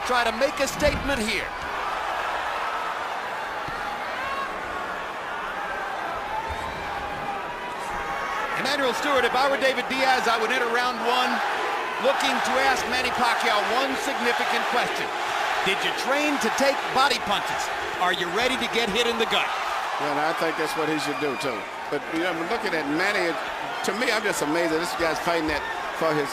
Try to make a statement here. Emmanuel Stewart, if I were David Diaz, I would enter round one looking to ask Manny Pacquiao one significant question. Did you train to take body punches? Are you ready to get hit in the gut? Well, I think that's what he should do, too. But, you know, looking at Manny, to me, I'm just amazed that this guy's fighting that for his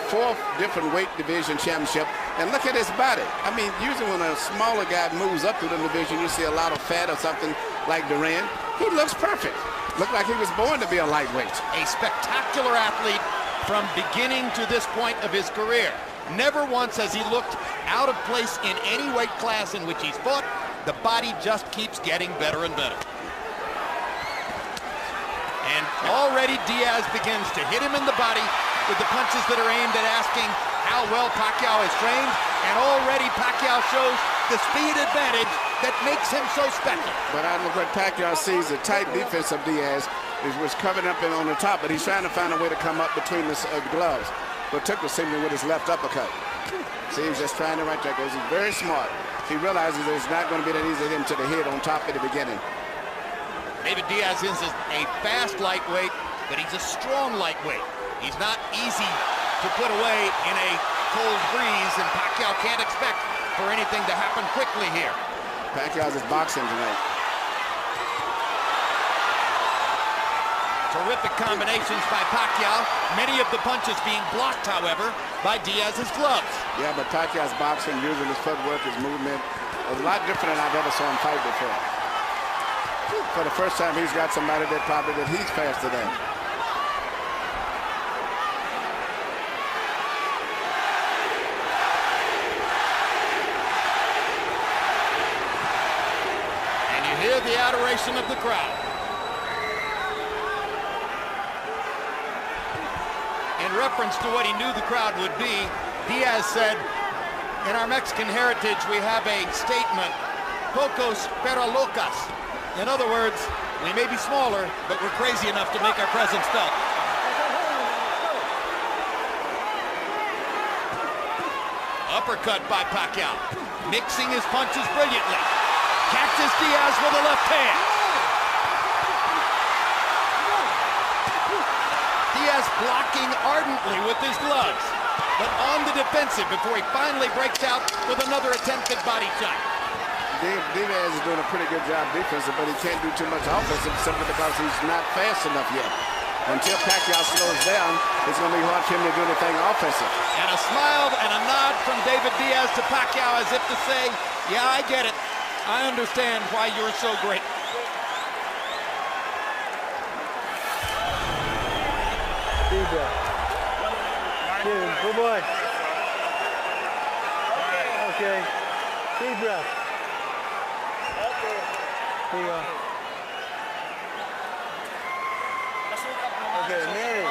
4th different weight division championship. And look at his body. I mean, usually when a smaller guy moves up through the division, you see a lot of fat or something like Duran. He looks perfect. Looked like he was born to be a lightweight. A spectacular athlete from beginning to this point of his career. Never once has he looked out of place in any weight class in which he's fought. The body just keeps getting better and better. And already Diaz begins to hit him in the body with the punches that are aimed at asking how well Pacquiao is trained. And already Pacquiao shows the speed advantage that makes him so special. But I look what Pacquiao sees, the tight defense of Diaz was covering up on the top, but he's trying to find a way to come up between the gloves. But took the signal with his left uppercut. See, he's just trying to right there. He's very smart. He realizes that it's not going to be that easy to hit him to the head on top at the beginning. David Diaz is a fast lightweight, but he's a strong lightweight. He's not easy to put away in a cold breeze, and Pacquiao can't expect for anything to happen quickly here. Pacquiao's is boxing tonight. Terrific combinations by Pacquiao. Many of the punches being blocked, however, by Diaz's gloves. Yeah, but Pacquiao's boxing, using his footwork, his movement, is a lot different than I've ever saw him fight before. For the first time, he's got somebody that he's faster than. And you hear the adoration of the crowd. In reference to what he knew the crowd would be, Diaz said, in our Mexican heritage, we have a statement, pocos pero locas. In other words, we may be smaller, but we're crazy enough to make our presence felt. Uppercut by Pacquiao, mixing his punches brilliantly. Catches Diaz with a left hand. Diaz blocking ardently with his gloves, but on the defensive before he finally breaks out with another attempted body shot. Diaz is doing a pretty good job defensive, but he can't do too much offensive simply because he's not fast enough yet. Until Pacquiao slows down, it's going to be hard for him to do anything offensive. And a smile and a nod from David Diaz to Pacquiao as if to say, yeah, I get it. I understand why you're so great. Deep breath. Good boy. Okay. Deep breath. Here you go. Okay, Manny.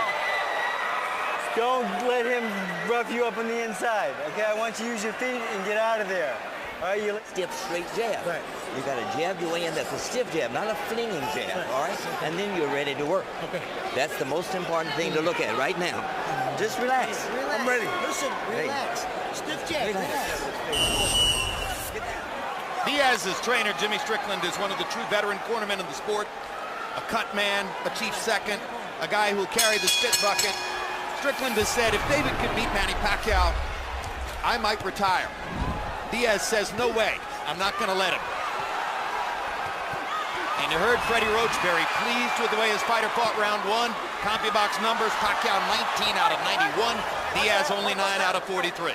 Don't let him rough you up on the inside. Okay, I want you to use your feet and get out of there. All right, you stiff, straight jab. Right. You got to jab your way in. That's a stiff jab, not a flinging jab. Right. All right, and then you're ready to work. Okay. That's the most important thing to look at right now. Just relax. Relax. I'm ready. Listen, relax. Stiff jab. Relax. Diaz's trainer, Jimmy Strickland, is one of the true veteran cornermen in the sport. A cut man, a chief second, a guy who'll carry the spit bucket. Strickland has said, if David could beat Manny Pacquiao, I might retire. Diaz says, no way, I'm not going to let him. And you heard Freddie Roach very pleased with the way his fighter fought round one. CompuBox numbers, Pacquiao 19 out of 91, Diaz only 9 out of 43.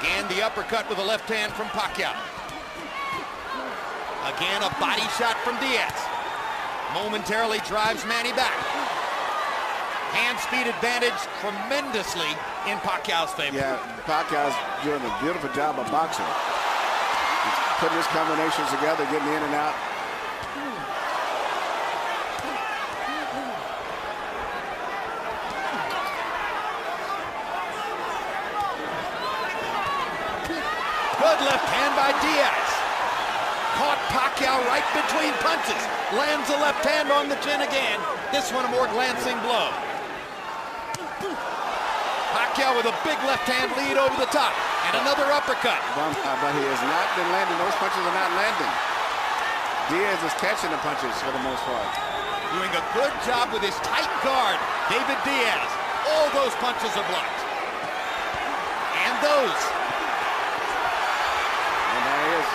Again, the uppercut with a left hand from Pacquiao. Again, a body shot from Diaz. Momentarily drives Manny back. Hand speed advantage tremendously in Pacquiao's favor. Yeah, Pacquiao's doing a beautiful job of boxing. He's putting his combinations together, getting in and out. Good left hand by Diaz. Caught Pacquiao right between punches. Lands a left hand on the chin again. This one a more glancing blow. Pacquiao with a big left hand lead over the top. And another uppercut. But he has not been landing. Those punches are not landing. Diaz is catching the punches for the most part. Doing a good job with his tight guard, David Diaz. All those punches are blocked. And those. And there he is.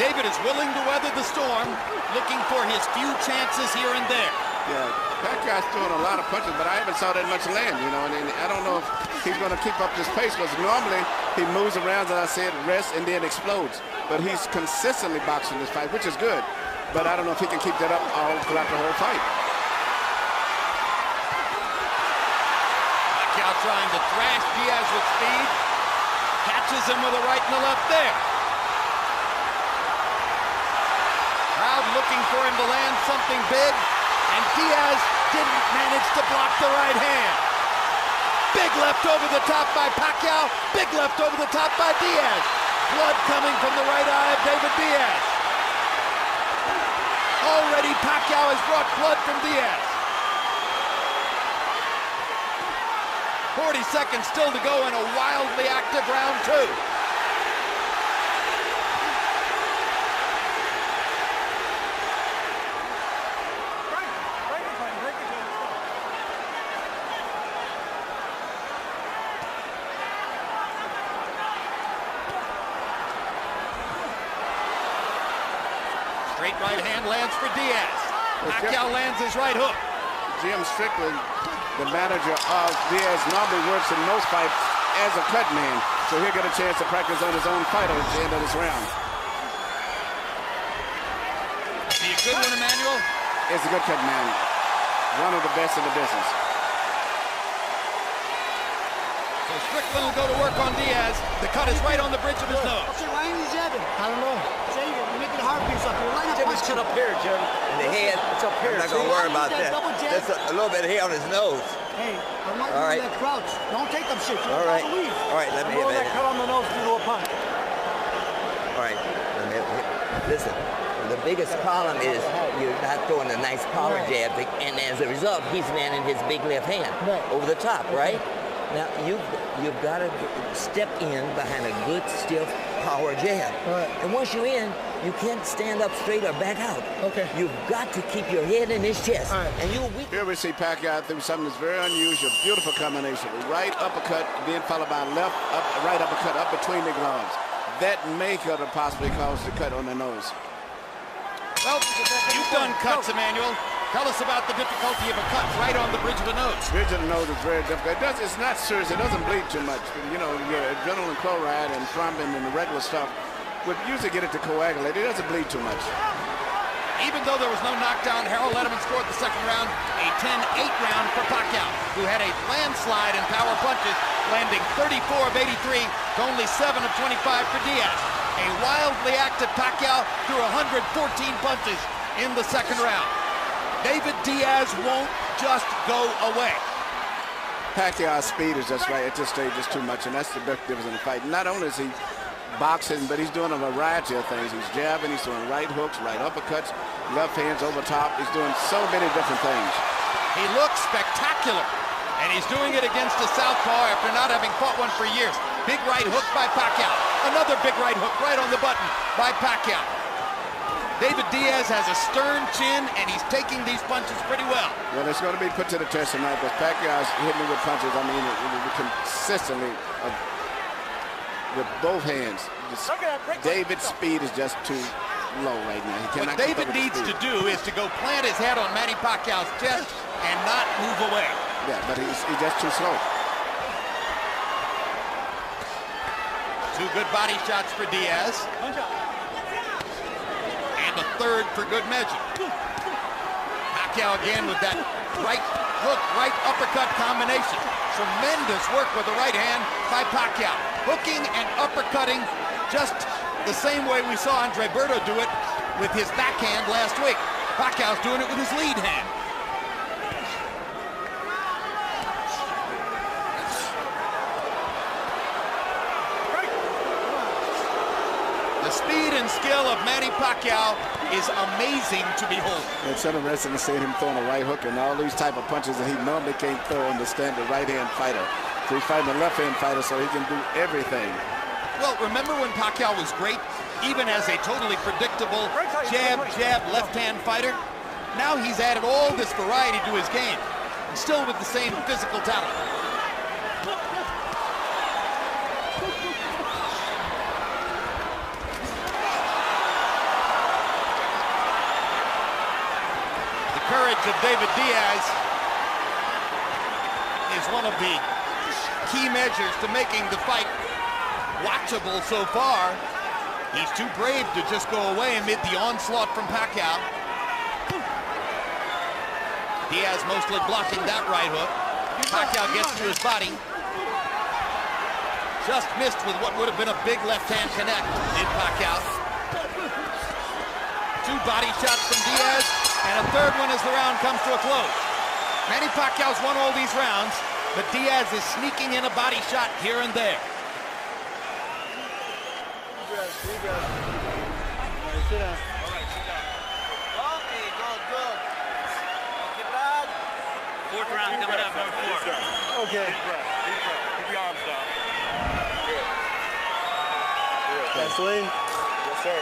David is willing to weather the storm, looking for his few chances here and there. Yeah, Pacquiao's throwing a lot of punches, but I haven't saw that much land, you know, and I don't know if he's going to keep up this pace, because normally he moves around, as I said, rests, and then explodes. But he's consistently boxing this fight, which is good. But I don't know if he can keep that up all throughout the whole fight. Pacquiao trying to thrash Diaz with speed. Catches him with a right and a left there. Crowd looking for him to land something big. And Diaz didn't manage to block the right hand. Big left over the top by Pacquiao. Big left over the top by Diaz. Blood coming from the right eye of David Diaz. Already Pacquiao has brought blood from Diaz. 40 seconds still to go in a wildly active round two. Straight right hand lands for Diaz. Pacquiao lands his right hook. Jim Strickland, the manager of Diaz, normally works in most fights as a cut man, so he'll get a chance to practice on his own fighter at the end of this round. Is he a good one, Emmanuel? It's a good cut man. One of the best in the business. So Strickland will go to work on Diaz. The cut is right on the bridge of his nose. Okay, why ain't he jabbing? I don't know. Say you're making a hard piece up here. Line up Jimmy's cut up here, Jim. And the head, It's up here. I'm not going to worry about that. That's a little bit of hair on his nose. Hey, I want All you right. to crouch. Don't take them shit. All right. Weave. All right, let me Roll hit that that. cut on the nose due to a punch. All right. Listen, the biggest problem is you're not throwing a nice power jab, and as a result, he's landing his big left hand over the top, right? Now, you've got to step in behind a good, stiff power jab. Right. And once you're in, you can't stand up straight or back out. Okay. You've got to keep your head in his chest. All right. And you'll weak. Here we see Pacquiao do something that's very unusual, beautiful combination. Right uppercut, then followed by right uppercut up between the gloves. That may could have possibly caused the cut on the nose. Well, you've done cuts, Emmanuel. Tell us about the difficulty of a cut right on the bridge of the nose. Bridge of the nose is very difficult. It's not serious. It doesn't bleed too much. You know, your adrenaline chloride and thrombin and the regular stuff would usually get it to coagulate. It doesn't bleed too much. Even though there was no knockdown, Harold Letterman scored the second round, a 10-8 round for Pacquiao, who had a landslide in power punches, landing 34 of 83 to only 7 of 25 for Diaz. A wildly active Pacquiao threw 114 punches in the second round. David Diaz won't just go away. Pacquiao's speed is just right at this stage, just too much, and that's the big difference in the fight. Not only is he boxing, but he's doing a variety of things. He's jabbing, he's doing right hooks, right uppercuts, left hands over top. He's doing so many different things. He looks spectacular, and he's doing it against a southpaw after not having fought one for years. Big right hook by Pacquiao. Another big right hook right on the button by Pacquiao. David Diaz has a stern chin, and he's taking these punches pretty well. Well, it's going to be put to the test tonight, because Pacquiao's hitting me with punches. I mean, consistently with both hands. David's speed is just too low right now. He What cannot keep David up with the needs to speed. do is to go plant his head on Manny Pacquiao's chest and not move away. Yeah, but he's just too slow. Two good body shots for Diaz. And a third for good measure. Pacquiao again with that right hook, right uppercut combination. Tremendous work with the right hand by Pacquiao. Hooking and uppercutting just the same way we saw Andre Berto do it with his backhand last week. Pacquiao's doing it with his lead hand. The speed and skill of Manny Pacquiao is amazing to behold. It's interesting to see him throwing a right hook and all these type of punches that he normally can't throw on the standard right-hand fighter. So he's fighting a left-hand fighter, so he can do everything. Well, remember when Pacquiao was great, even as a totally predictable jab, left-hand fighter? Now he's added all this variety to his game, and still with the same physical talent. The courage of David Diaz is one of the key measures to making the fight watchable so far. He's too brave to just go away amid the onslaught from Pacquiao. Diaz mostly blocking that right hook. Pacquiao gets to his body. Just missed with what would have been a big left-hand connect in Pacquiao. 2 body shots from Diaz, and a third one as the round comes to a close. Manny Pacquiao's won all these rounds, but Diaz is sneaking in a body shot here and there. Sit down. Fourth round coming up, number 4. Okay. Keep your arms down. That's lean. Yes, sir.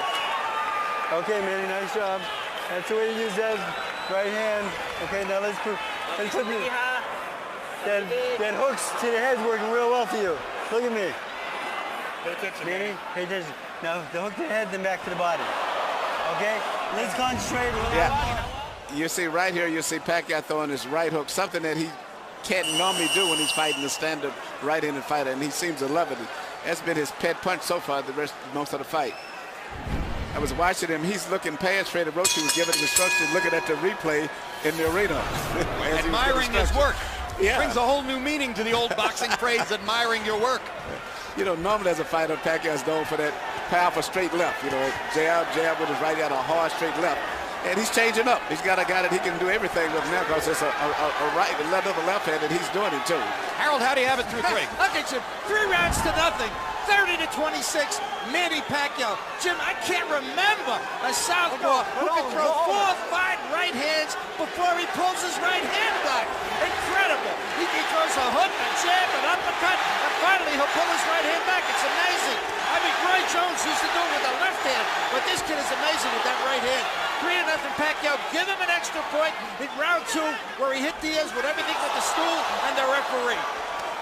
Okay, Manny, nice job. That's the way you use that right hand. Okay, now let's put that hooks to the head's working real well for you. Look at me. Pay attention, Manny, pay attention. Now, the hook to the head, then back to the body. Okay? Let's concentrate a little more. You see right here, you see Pacquiao throwing his right hook, something that he can't normally do when he's fighting the standard right-handed fighter, and he seems to love it. That's been his pet punch so far most of the fight. I was watching him. He's looking past Freddie Roach. He was giving him instructions, looking at the replay in the arena. Admiring his work. Yeah. Brings a whole new meaning to the old boxing phrase, admiring your work. You know, normally as a fighter, Pacquiao's known for that powerful straight left. You know, jab with his right hand, a hard straight left. And he's changing up. He's got a guy that he can do everything with now because it's a right, another left hand, and he's doing it too. Harold, how do you have it through 3? Look at you, 3 rounds to nothing. 30-26, Manny Pacquiao. Jim, I can't remember a southpaw who could throw 4 or 5 right hands before he pulls his right hand back. Incredible. He throws a hook, a jab, an uppercut, and finally he'll pull his right hand back. It's amazing. I mean, Roy Jones used to do it with a left hand, but this kid is amazing with that right hand. 3-0 Pacquiao. Give him an extra point in round 2 where he hit Diaz with everything with the stool and the referee.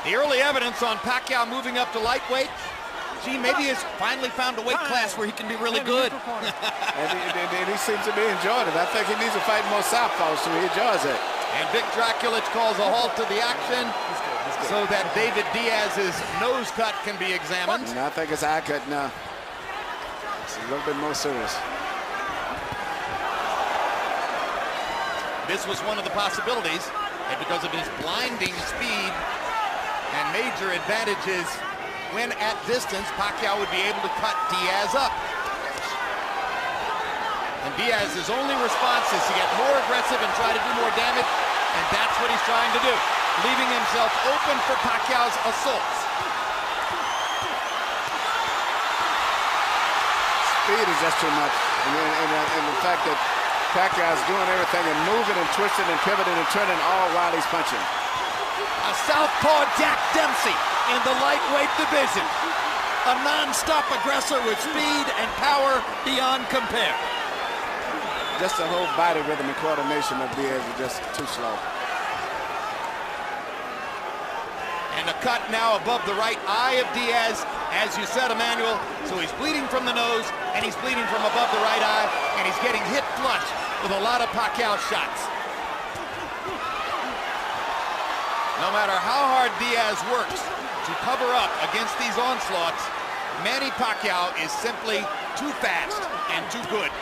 The early evidence on Pacquiao moving up to lightweight. Gee, maybe he's finally found a weight class where he can be really good. and he seems to be enjoying it. I think he needs to fight more southpaws, so he enjoys it. And Vic Draculich calls a halt to the action so that David Diaz's nose cut can be examined. And I think it's eye cut now. It's a little bit more serious. This was one of the possibilities, and because of his blinding speed and major advantages when at distance, Pacquiao would be able to cut Diaz up. And Diaz's only response is to get more aggressive and try to do more damage, and that's what he's trying to do, leaving himself open for Pacquiao's assaults. Speed is just too much, and the fact that Pacquiao's doing everything and moving and twisting and pivoting and turning all while he's punching. A southpaw Jack Dempsey in the lightweight division. A non-stop aggressor with speed and power beyond compare. Just the whole body rhythm and coordination of Diaz is just too slow. And a cut now above the right eye of Diaz, as you said, Emmanuel. So he's bleeding from the nose, and he's bleeding from above the right eye, and he's getting hit flush with a lot of Pacquiao shots. No matter how hard Diaz works to cover up against these onslaughts, Manny Pacquiao is simply too fast and too good.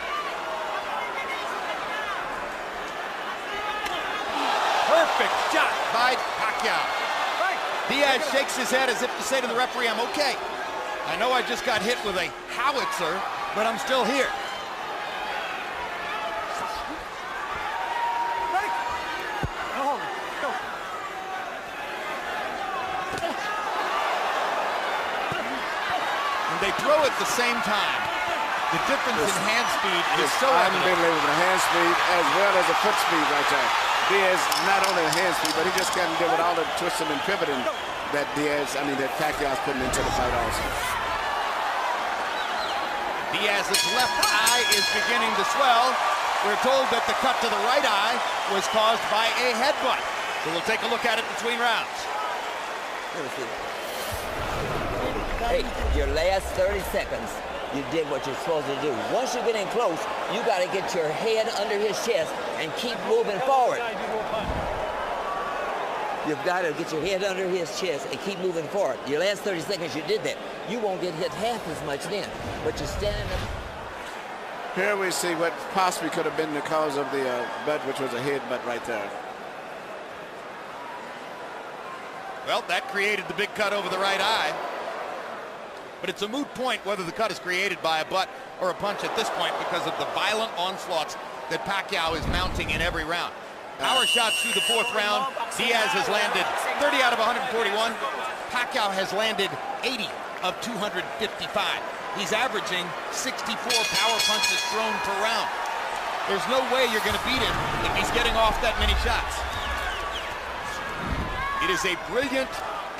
Perfect shot by Pacquiao. Diaz shakes his head as if to say to the referee, I'm okay. I know I just got hit with a howitzer, but I'm still here. And they throw at the same time. The difference in hand speed is so evident. Unbelievable. Hand speed as well as the foot speed right there. Diaz, not only the hand speed, but he just can't deal with all the twisting and pivoting that that Pacquiao's putting into the fight also. Diaz's left eye is beginning to swell. We're told that the cut to the right eye was caused by a headbutt. So we'll take a look at it between rounds. Hey, your last 30 seconds, you did what you're supposed to do. Once you get in close, you got to get your head under his chest and keep moving forward. You've got to get your head under his chest and keep moving forward. Your last 30 seconds, you did that. You won't get hit half as much then, but you're standing up. Here we see what possibly could have been the cause of the butt, which was a headbutt right there. Well, that created the big cut over the right eye. But it's a moot point whether the cut is created by a butt or a punch at this point because of the violent onslaughts that Pacquiao is mounting in every round. Power shots through the fourth round. Diaz has landed 30 out of 141. Pacquiao has landed 80 of 255. He's averaging 64 power punches thrown per round. There's no way you're going to beat him if he's getting off that many shots. It is a brilliant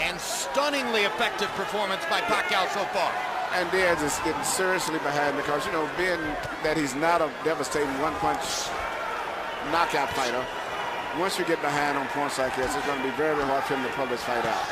and stunningly effective performance by Pacquiao so far. And Diaz is getting seriously behind because, you know, being that he's not a devastating one-punch knockout fighter, once you get behind on points like this, it's going to be very, very hard for him to pull this fight out.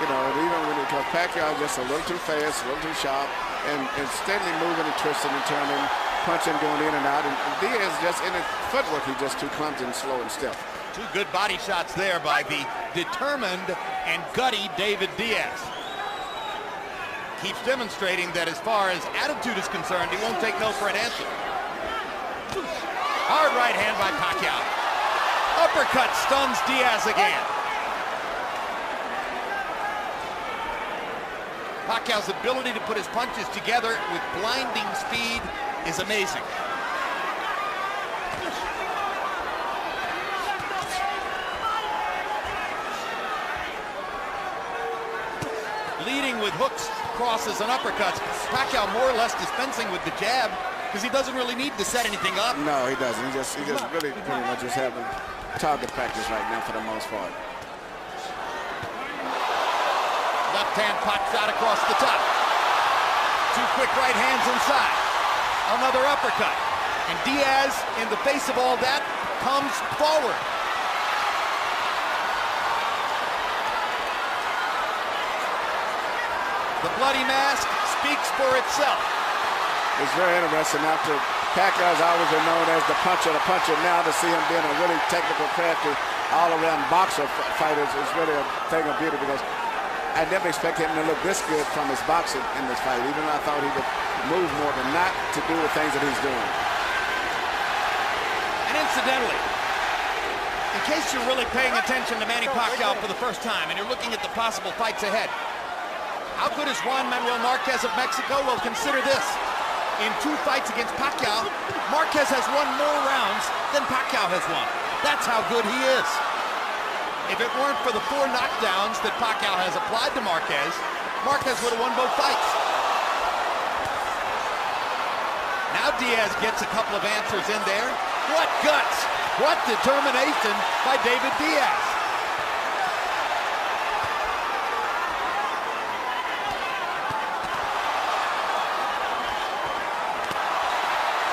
You know, even when because Pacquiao is just a little too fast, a little too sharp, and steadily moving and twisting and turning, punching, going in and out. And Diaz just in his footwork, he's just too clumsy and slow and stiff. Two good body shots there by the determined and gutty David Diaz. Keeps demonstrating that as far as attitude is concerned, he won't take no for an answer. Hard right hand by Pacquiao. Uppercut stuns Diaz again. Pacquiao's ability to put his punches together with blinding speed is amazing. Leading with hooks, crosses, and uppercuts. Pacquiao more or less dispensing with the jab because he doesn't really need to set anything up. No, he doesn't. He just really pretty much just having target practice right now for the most part. Left hand pot shot across the top. Two quick right hands inside. Another uppercut. And Diaz, in the face of all that, comes forward. The bloody mask speaks for itself. It's very interesting. After Pacquiao's always been known as the puncher, now to see him being a really technical, crafty, all-around boxer fighter is really a thing of beauty because I never expected him to look this good from his boxing in this fight, even though I thought he would move more, but not to do the things that he's doing. And incidentally, in case you're really paying attention to Manny Pacquiao for the first time and you're looking at the possible fights ahead, how good is Juan Manuel Marquez of Mexico? Well, consider this. In 2 fights against Pacquiao, Marquez has won more rounds than Pacquiao has won. That's how good he is. If it weren't for the 4 knockdowns that Pacquiao has applied to Marquez, Marquez would have won both fights. Now Diaz gets a couple of answers in there. What guts! What determination by David Diaz!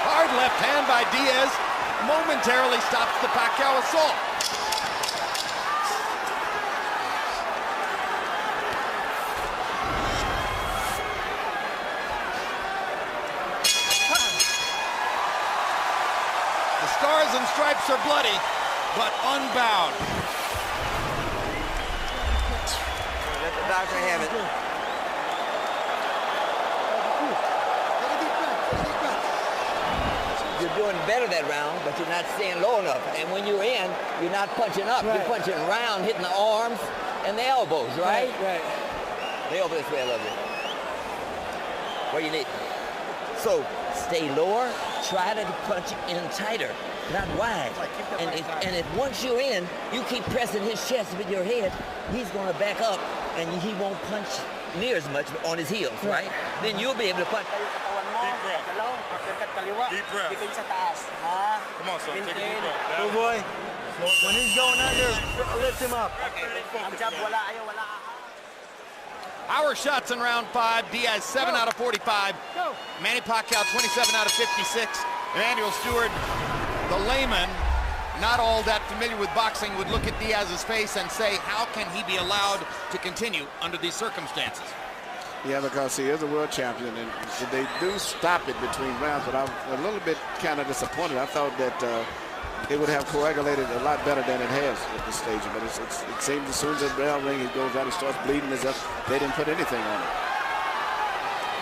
Hard left hand by Diaz momentarily stops the Pacquiao assault. The stars and stripes are bloody, but unbound. Let the doctor have it. You're doing better that round, but you're not staying low enough. And when you're in, you're not punching up. Right. You're punching round, hitting the arms and the elbows, right? Right. Lay over this way a little bit. Where you need. So stay lower. Try to punch in tighter, not wide. And if once you're in, you keep pressing his chest with your head, he's going to back up, and he won't punch near as much on his heels, right? Then you'll be able to punch. Deep breath. Come on, son. Take a deep breath. Good boy. When he's going under, lift him up. Our shots in round 5. Diaz 7 out of 45. Manny Pacquiao 27 out of 56. Emmanuel Stewart, the layman, not all that familiar with boxing, would look at Diaz's face and say, how can he be allowed to continue under these circumstances? Yeah, because he is a world champion, and they do stop it between rounds, but I'm a little bit kind of disappointed. I thought that it would have coagulated a lot better than it has at this stage, but it seems as soon as the bell ring, he goes out and starts bleeding as if they didn't put anything on it.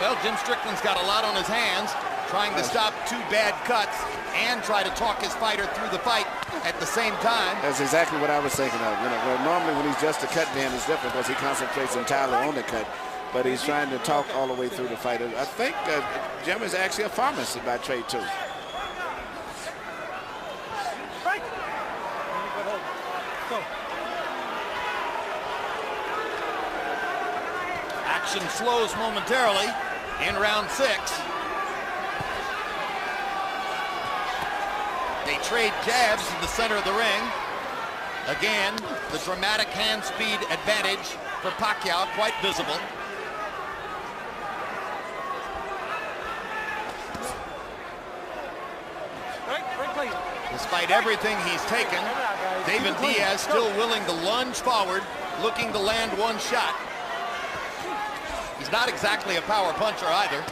Well, Jim Strickland's got a lot on his hands, trying to stop 2 bad cuts and try to talk his fighter through the fight at the same time. That's exactly what I was thinking of. You know, well, normally when he's just a cut man, it's different because he concentrates entirely on the cut, but he's trying to talk all the way through the fight. I think Jim is actually a pharmacist by trade, too. Action slows momentarily in round 6. They trade jabs in the center of the ring. Again, the dramatic hand speed advantage for Pacquiao, quite visible. Despite everything he's taken, David Diaz still willing to lunge forward, looking to land 1 shot. He's not exactly a power puncher either.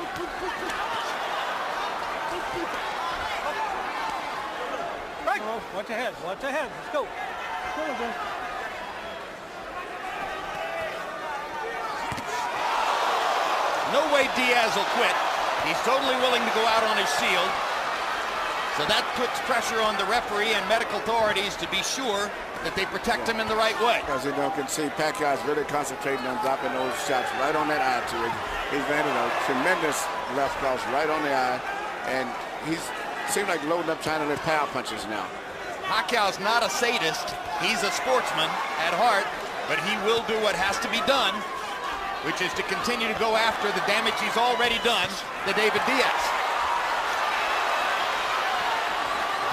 Watch ahead. Watch ahead. Let's go. No way Diaz will quit. He's totally willing to go out on his shield. So that puts pressure on the referee and medical authorities to be sure that they protect him in the right way. As you can see, Pacquiao's really concentrating on dropping those shots right on that eye to it. He's landed a tremendous left cross right on the eye, and he's seems like loading up trying to let power punches now. Pacquiao's not a sadist. He's a sportsman at heart, but he will do what has to be done, which is to continue to go after the damage he's already done to David Diaz.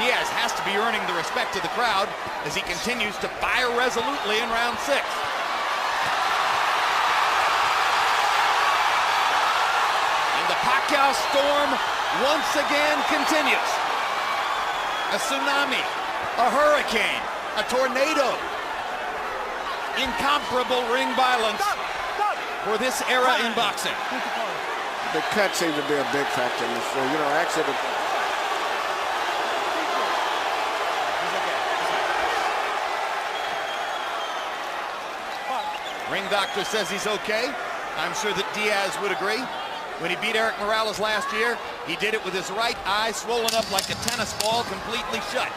Diaz has to be earning the respect of the crowd as he continues to fire resolutely in round 6. And the Pacquiao storm once again continues. A tsunami, a hurricane, a tornado. Incomparable ring violence for this era in boxing. The cut seems to be a big factor. So, actually, ring doctor says he's okay. I'm sure that Diaz would agree. When he beat Eric Morales last year, he did it with his right eye swollen up like a tennis ball, completely shut.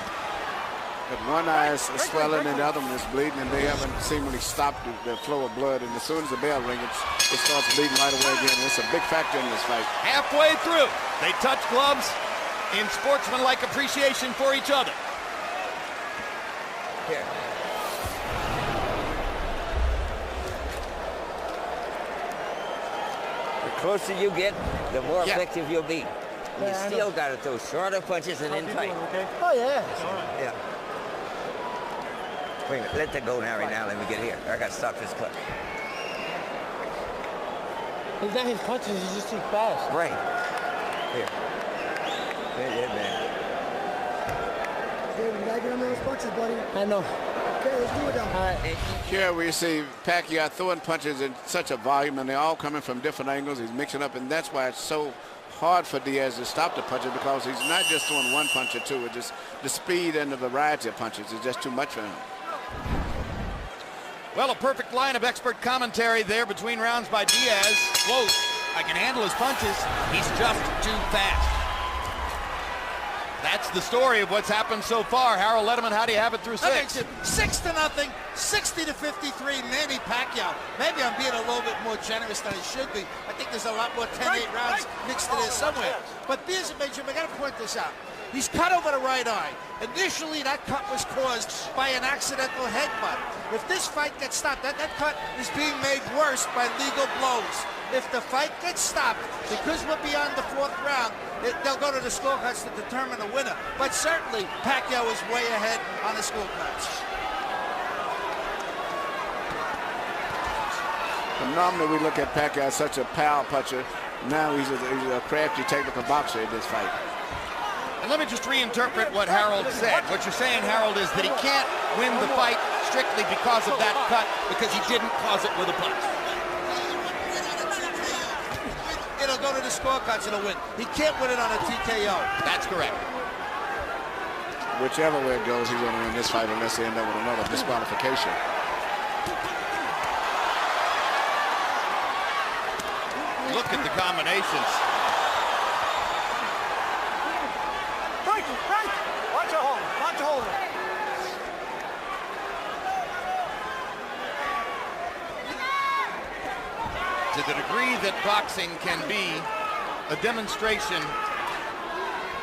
But one eye is swelling and the other one is bleeding, and they haven't seemingly stopped the flow of blood. And as soon as the bell rings, it starts bleeding right away again. It's a big factor in this fight. Halfway through, they touch gloves in sportsmanlike appreciation for each other. Here. The closer you get, the more effective you'll be. You still got to throw shorter punches and then fight. Oh, yeah. Yeah. Wait a minute, let that go now, right now. Let me get here. I got to stop this clutch. It's not his punches, he's just too fast. Right. Here. Yeah, man. Hey, we gotta get him those punches, buddy. I know. Okay, let's do it now. All right. Here we see Pacquiao throwing punches in such a volume, and they're all coming from different angles. He's mixing up, and that's why it's so hard for Diaz to stop the punches, because he's not just throwing one punch or two. It's just the speed and the variety of punches is just too much for him. Well, a perfect line of expert commentary there between rounds by Diaz. Close. I can handle his punches. He's just too fast. That's the story of what's happened so far. Harold Letterman, how do you have it through 6? 6-0, 60-53, Manny Pacquiao. Maybe I'm being a little bit more generous than I should be. I think there's a lot more 10-8 rounds mixed in there somewhere. But Diaz, Benjamin, I got to point this out. He's cut over the right eye. Initially, that cut was caused by an accidental headbutt. If this fight gets stopped, that cut is being made worse by legal blows. If the fight gets stopped, because we're beyond the 4th round, they'll go to the scorecards to determine a winner. But certainly, Pacquiao is way ahead on the scorecards. Normally, we look at Pacquiao as such a power puncher. Now he's a crafty, technical boxer in this fight. And let me just reinterpret what Harold said. What you're saying, Harold, is that he can't win the fight strictly because of that cut, because he didn't cause it with a punch. It'll go to the scorecards and he'll win. He can't win it on a TKO. That's correct. Whichever way it goes, he's going to win this fight unless they end up with another disqualification. Look at the combinations. Watch your hold. Watch your hold. To the degree that boxing can be a demonstration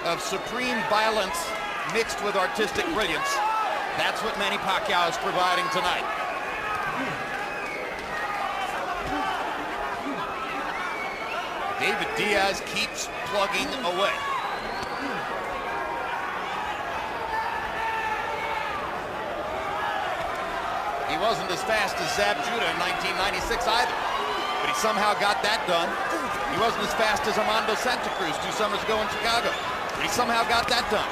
of supreme violence mixed with artistic brilliance, that's what Manny Pacquiao is providing tonight. David Diaz keeps plugging away. He wasn't as fast as Zab Judah in 1996 either, but he somehow got that done. He wasn't as fast as Armando Santa Cruz 2 summers ago in Chicago, but he somehow got that done.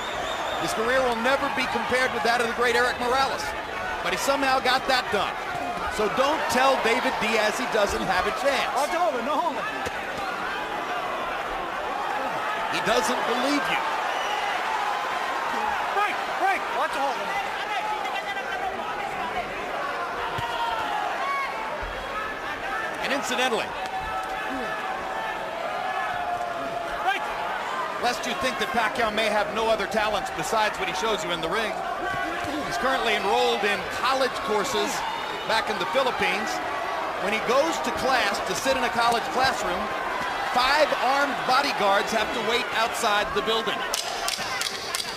His career will never be compared with that of the great Eric Morales, but he somehow got that done. So don't tell David Diaz he doesn't have a chance. Watch over, no holding. He doesn't believe you. Break, break. Watch your holding. And incidentally, lest you think that Pacquiao may have no other talents besides what he shows you in the ring, he's currently enrolled in college courses back in the Philippines. When he goes to class to sit in a college classroom, 5 armed bodyguards have to wait outside the building.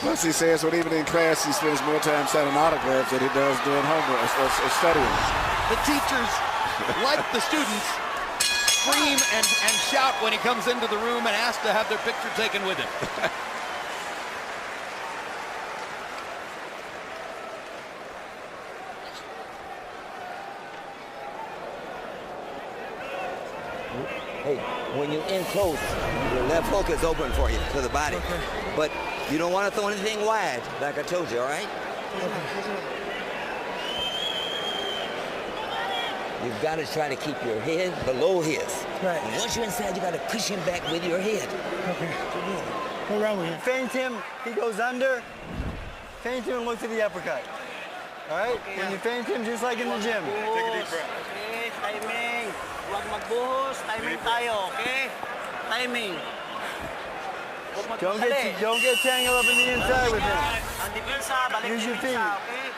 Plus, he says when even in class, he spends more time signing autographs than he does doing homework or studying. The teachers, like the students, scream and shout when he comes into the room and ask to have their picture taken with him. Hey, when you're in close, your left hook is open for you to the body. Okay. But you don't want to throw anything wide, like I told you, all right? You've got to try to keep your head below his. Right. And once you're inside, you got to push him back with your head. Okay. Go around with him. Feint him, he goes under. Feint him and look to the uppercut. All right? Okay, when you feint him, just like in the gym. Take a deep breath. Okay, timing. Huwag magbuhos. Timing tayo, okay? Timing. Don't get tangled up in the inside with him. Use your feet. Okay?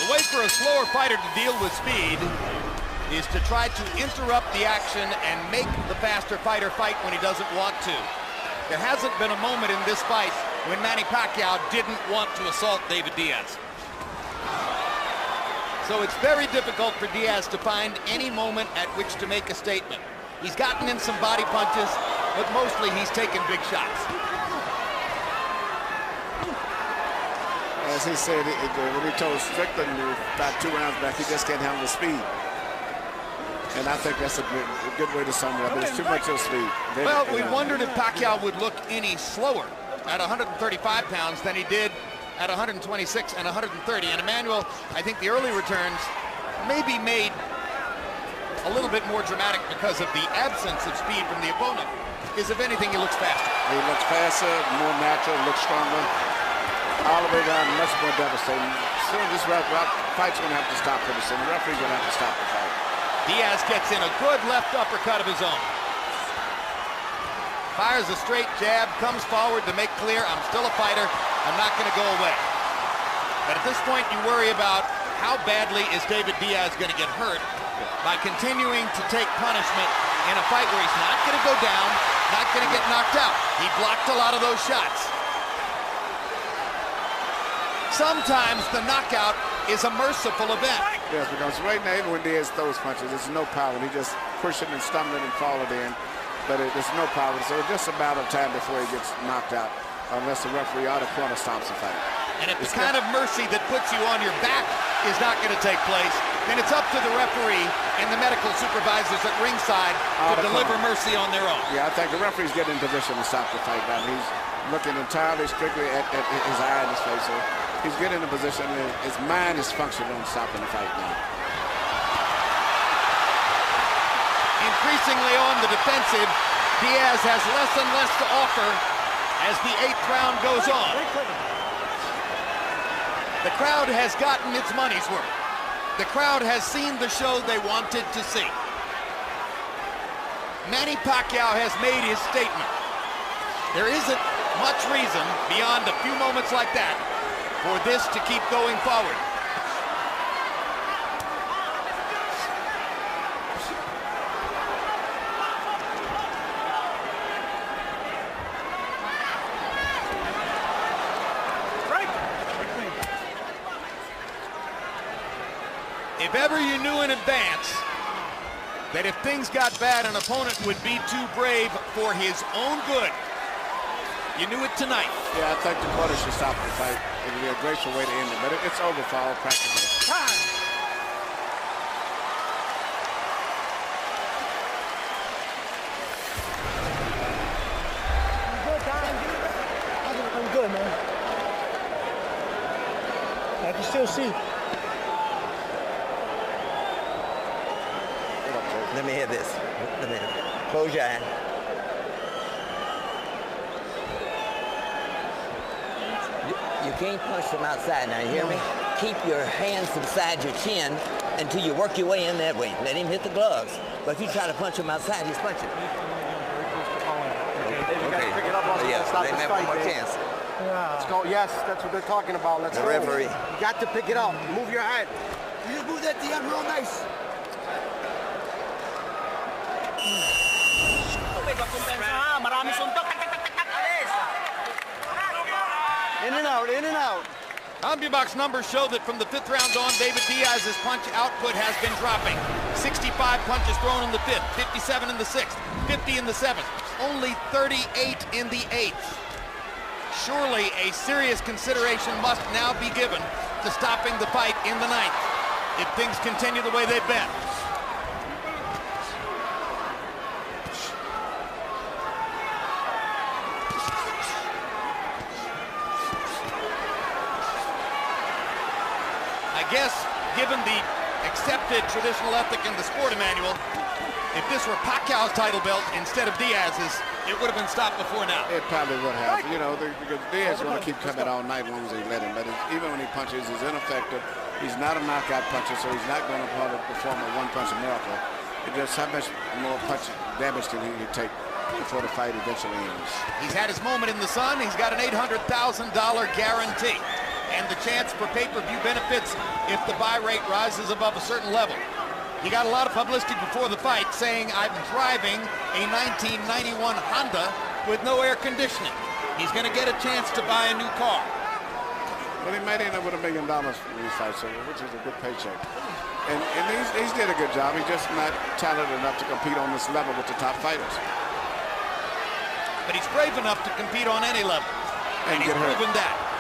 The way for a slower fighter to deal with speed is to try to interrupt the action and make the faster fighter fight when he doesn't want to. There hasn't been a moment in this fight when Manny Pacquiao didn't want to assault David Diaz. So it's very difficult for Diaz to find any moment at which to make a statement. He's gotten in some body punches, but mostly he's taken big shots. As he said, when he told Strickland about 2 rounds back, he just can't handle the speed. And I think that's a good way to sum it up. There's too much of speed. Well, we wondered if Pacquiao would look any slower at 135 pounds than he did at 126 and 130. And Emmanuel, I think the early returns may be made a little bit more dramatic because of the absence of speed from the opponent. Is, if anything, he looks faster. He looks faster, more natural, looks stronger. All the way down, much more devastating. Soon this fight's going to have to stop pretty soon. The referee's going to have to stop the fight. Diaz gets in a good left uppercut of his own. Fires a straight jab, comes forward to make clear, I'm still a fighter, I'm not going to go away. But at this point, you worry about how badly is David Diaz going to get hurt by continuing to take punishment in a fight where he's not going to go down, not going to get knocked out. He blocked a lot of those shots. Sometimes the knockout is a merciful event. Yes, because right now, even when Diaz throws punches, there's no power. He just pushing and stumbling and falling in. But there's no power. So it's just a matter of time before he gets knocked out, unless the referee or the corner stops the fight. And if the kind of mercy that puts you on your back is not going to take place, then it's up to the referee and the medical supervisors at ringside to deliver mercy on their own. Yeah, I think the referee's getting in position to stop the fight now. He's looking entirely strictly at his eye and his face. So he's getting in a position, his mind is functioning on stopping the fight now. Increasingly on the defensive, Diaz has less and less to offer as the 8th round goes on. The crowd has gotten its money's worth. The crowd has seen the show they wanted to see. Manny Pacquiao has made his statement. There isn't much reason beyond a few moments like that for this to keep going forward. If ever you knew in advance that if things got bad, an opponent would be too brave for his own good, you knew it tonight. Yeah, I think the corner should stop the fight. It would be a graceful way to end it, but it's over for all practically. Time. I'm good, man. I can still see. Let me hear this. Let me close your eye. You can't punch from outside. Now, you hear me? Keep your hands beside your chin until you work your way in that way. Let him hit the gloves. But if you try to punch him outside, he's punching. Okay. Yeah, let him have one more chance. Let's go. Yes, that's what they're talking about. Let's go. The referee. You got to pick it up. Move your head. You just move that Diaz real nice. In and out, in and out. CompuBox numbers show that from the 5th round on, David Diaz's punch output has been dropping. 65 punches thrown in the 5th, 57 in the 6th, 50 in the 7th, only 38 in the 8th. Surely a serious consideration must now be given to stopping the fight in the 9th if things continue the way they've been. I guess, given the accepted traditional ethic in the sport manual, if this were Pacquiao's title belt instead of Diaz's, it would have been stopped before now. It probably would have. You know, because Diaz is going to keep coming all night long as they let him. But even when he punches, he's ineffective. He's not a knockout puncher, so he's not going to perform a one-punch miracle. It's just how much more punch damage can he take before the fight eventually ends. He's had his moment in the sun. He's got an $800,000 guarantee and the chance for pay-per-view benefits if the buy rate rises above a certain level. He got a lot of publicity before the fight saying, I'm driving a 1991 Honda with no air conditioning. He's going to get a chance to buy a new car. Well, he might end up with $1 million from these fights, which is a good paycheck. And he's did a good job. He's just not talented enough to compete on this level with the top fighters. But he's brave enough to compete on any level. And he's proven that.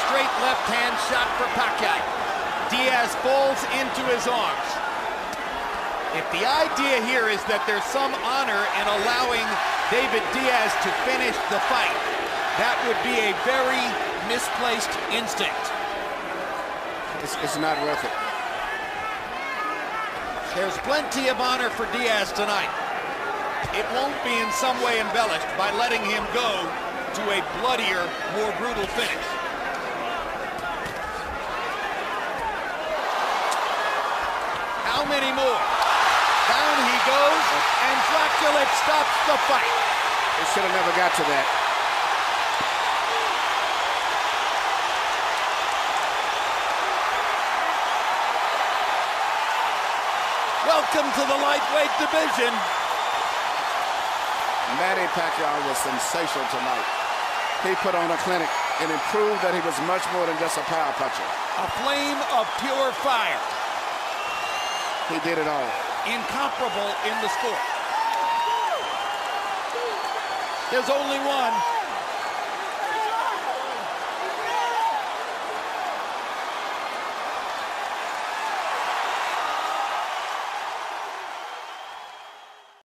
Straight left-hand shot for Pacquiao. Diaz falls into his arms. If the idea here is that there's some honor in allowing David Diaz to finish the fight, that would be a very misplaced instinct. It's not worth it. There's plenty of honor for Diaz tonight. It won't be in some way embellished by letting him go to a bloodier, more brutal finish. How many more? Down he goes, and Dracula stops the fight. They should have never got to that. Welcome to the lightweight division. Manny Pacquiao was sensational tonight. He put on a clinic and improved that he was much more than just a power puncher. A flame of pure fire. He did it all. Incomparable in the sport. There's only one.